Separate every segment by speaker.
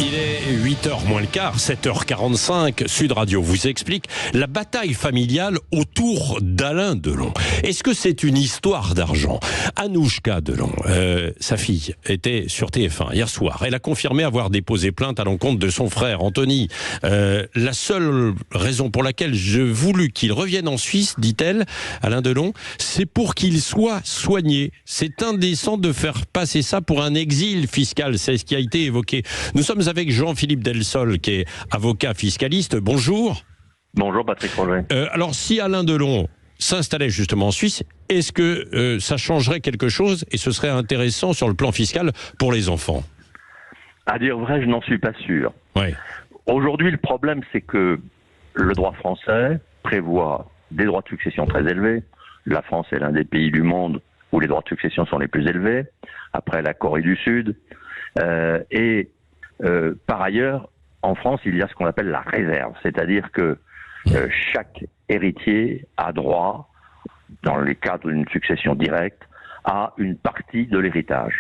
Speaker 1: Il est 8h moins le quart, 7h45, Sud Radio vous explique la bataille familiale autour d'Alain Delon. Est-ce que c'est une histoire d'argent ? Anouchka Delon, sa fille, était sur TF1 hier soir. Elle a confirmé avoir déposé plainte à l'encontre de son frère Anthony. La seule raison pour laquelle je voulus qu'il revienne en Suisse, dit-elle, Alain Delon, c'est pour qu'il soit soigné. C'est indécent de faire passer ça pour un exil fiscal, c'est ce qui a été évoqué. Nous sommes avec Jean-Philippe Delsol, qui est avocat fiscaliste. Bonjour.
Speaker 2: Bonjour Patrick Rollet.
Speaker 1: Alors, si Alain Delon s'installait justement en Suisse, est-ce que ça changerait quelque chose et ce serait intéressant sur le plan fiscal pour les enfants ?
Speaker 2: À dire vrai, je n'en suis pas sûr.
Speaker 1: Ouais.
Speaker 2: Aujourd'hui, le problème, c'est que le droit français prévoit des droits de succession très élevés. La France est l'un des pays du monde où les droits de succession sont les plus élevés, après la Corée du Sud. Par ailleurs, en France, il y a ce qu'on appelle la réserve, c'est-à-dire que chaque héritier a droit, dans le cadre d'une succession directe, à une partie de l'héritage.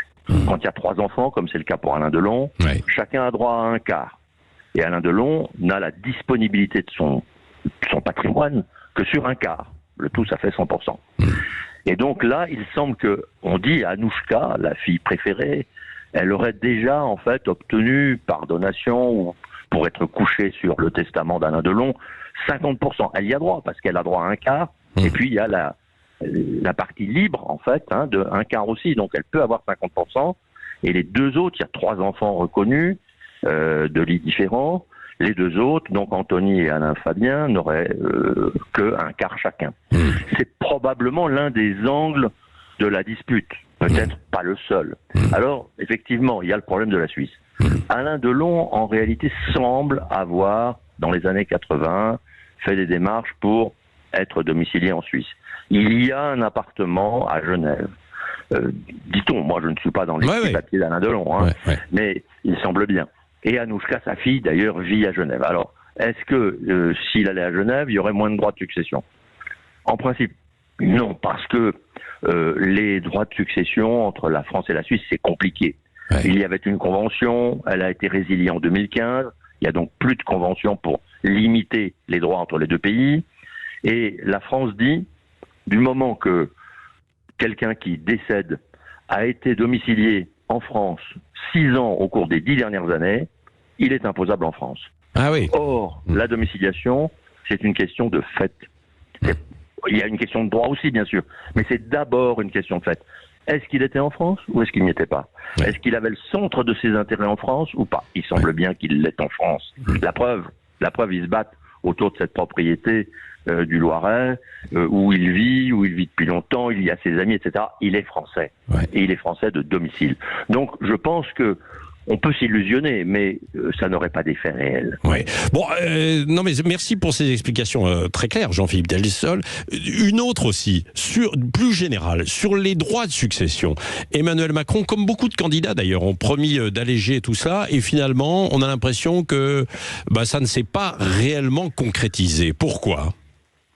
Speaker 2: Quand il y a 3 enfants, comme c'est le cas pour Alain Delon, chacun a droit à un quart. Et Alain Delon n'a la disponibilité de son patrimoine que sur un quart. Le tout, ça fait 100%. Et donc là, il semble que, on dit à Anouchka, la fille préférée, elle aurait déjà en fait obtenu par donation ou pour être couchée sur le testament d'Alain Delon 50%. Elle y a droit parce qu'elle a droit à un quart. Et puis il y a la partie libre en fait de un quart aussi. Donc elle peut avoir 50%. Et les 2 autres, il y a 3 enfants reconnus de lits différents. Les 2 autres, donc Anthony et Alain Fabien, n'auraient que un quart chacun. C'est probablement l'un des angles de la dispute. Peut-être pas le seul. Alors, effectivement, il y a le problème de la Suisse. Alain Delon, en réalité, semble avoir, dans les années 80, fait des démarches pour être domicilié en Suisse. Il y a un appartement à Genève. Dit-on, moi je ne suis pas dans les petits papiers d'Alain Delon, mais il semble bien. Et Anouchka, sa fille, d'ailleurs, vit à Genève. Alors, est-ce que s'il allait à Genève, il y aurait moins de droits de succession ? En principe, non, parce que les droits de succession entre la France et la Suisse, c'est compliqué. Il y avait une convention, elle a été résiliée en 2015, il y a donc plus de convention pour limiter les droits entre les 2 pays, et la France dit, du moment que quelqu'un qui décède a été domicilié en France 6 ans au cours des 10 dernières années, il est imposable en France.
Speaker 1: Ah oui.
Speaker 2: Or, la domiciliation, c'est une question de fait. Il y a une question de droit aussi, bien sûr, mais c'est d'abord une question de fait. Est-ce qu'il était en France ou est-ce qu'il n'y était pas ? Est-ce qu'il avait le centre de ses intérêts en France ou pas ? Il semble bien qu'il l'est en France. La preuve, ils se battent autour de cette propriété du Loiret, où il vit depuis longtemps, il y a ses amis, etc. Il est français. Et il est français de domicile. Donc, je pense que on peut s'illusionner, mais ça n'aurait pas d'effet réel.
Speaker 1: Oui. Bon, non mais merci pour ces explications très claires, Jean-Philippe Delsol. Une autre aussi, plus générale, sur les droits de succession. Emmanuel Macron, comme beaucoup de candidats d'ailleurs, ont promis d'alléger tout ça, et finalement, on a l'impression que ça ne s'est pas réellement concrétisé. Pourquoi ?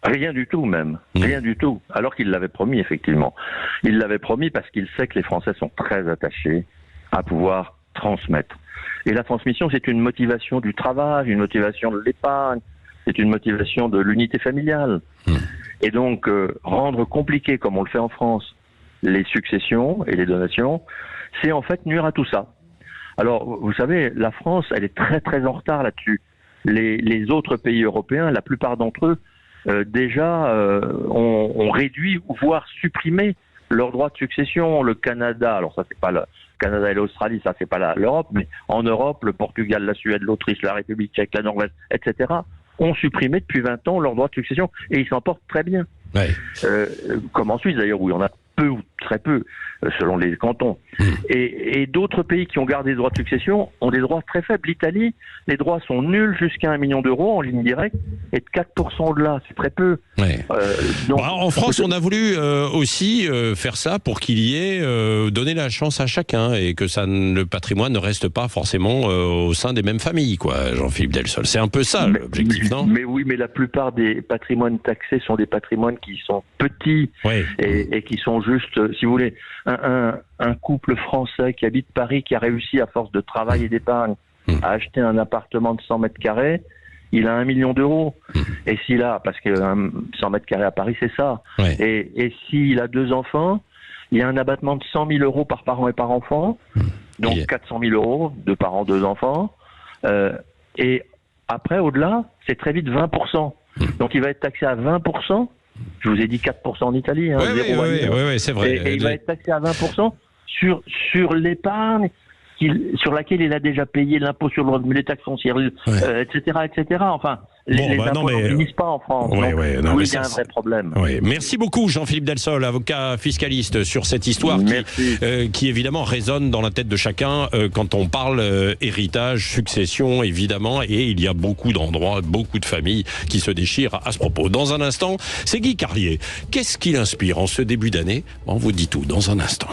Speaker 2: Rien du tout même, rien du tout, alors qu'il l'avait promis effectivement. Il l'avait promis parce qu'il sait que les Français sont très attachés à pouvoir transmettre. Et la transmission, c'est une motivation du travail, une motivation de l'épargne, c'est une motivation de l'unité familiale. Et donc, rendre compliqué, comme on le fait en France, les successions et les donations, c'est en fait nuire à tout ça. Alors, vous savez, la France, elle est très très en retard là-dessus. Les autres pays européens, la plupart d'entre eux, ont réduit, voire supprimé leurs droits de succession. Le Canada, alors ça c'est pas le Canada et l'Australie, ça c'est pas l'Europe, mais en Europe, le Portugal, la Suède, l'Autriche, la République tchèque, la Norvège, etc., ont supprimé depuis 20 ans leurs droits de succession et ils s'en portent très bien. Comme en Suisse d'ailleurs, où il y en a peu ou très peu, selon les cantons. Et d'autres pays qui ont gardé des droits de succession ont des droits très faibles. L'Italie, les droits sont nuls jusqu'à 1 million d'euros en ligne directe, et de 4% au-delà, c'est très peu.
Speaker 1: Donc, en France, on a voulu aussi faire ça pour qu'il y ait donné la chance à chacun, et que le patrimoine ne reste pas forcément au sein des mêmes familles, quoi, Jean-Philippe Delsol. C'est un peu ça l'objectif, non ?
Speaker 2: Mais oui, mais la plupart des patrimoines taxés sont des patrimoines qui sont petits et qui sont juste, si vous voulez, un couple français qui habite Paris, qui a réussi à force de travail et d'épargne a acheté un appartement de 100 mètres carrés, il a 1 million d'euros. Et s'il a, parce que 100 mètres carrés à Paris, c'est ça.
Speaker 1: Ouais.
Speaker 2: Et s'il a 2 enfants, il y a un abattement de 100 000 euros par parent et par enfant. Donc 400 000 euros, 2 parents, 2 enfants. Et après, au-delà, c'est très vite 20%. Donc il va être taxé à 20%. Je vous ai dit 4% en Italie. Hein,
Speaker 1: oui, c'est vrai.
Speaker 2: Et il va être taxé à 20% sur l'épargne sur laquelle il a déjà payé l'impôt sur les taxes foncières, etc., etc. Enfin, les impôts ne finissent pas en France. Il y a un vrai problème.
Speaker 1: Merci beaucoup, Jean-Philippe Delsol, avocat fiscaliste, sur cette histoire qui évidemment résonne dans la tête de chacun quand on parle héritage, succession, évidemment, et il y a beaucoup d'endroits, beaucoup de familles qui se déchirent à ce propos. Dans un instant, c'est Guy Carlier. Qu'est-ce qui l'inspire en ce début d'année ? On vous dit tout dans un instant.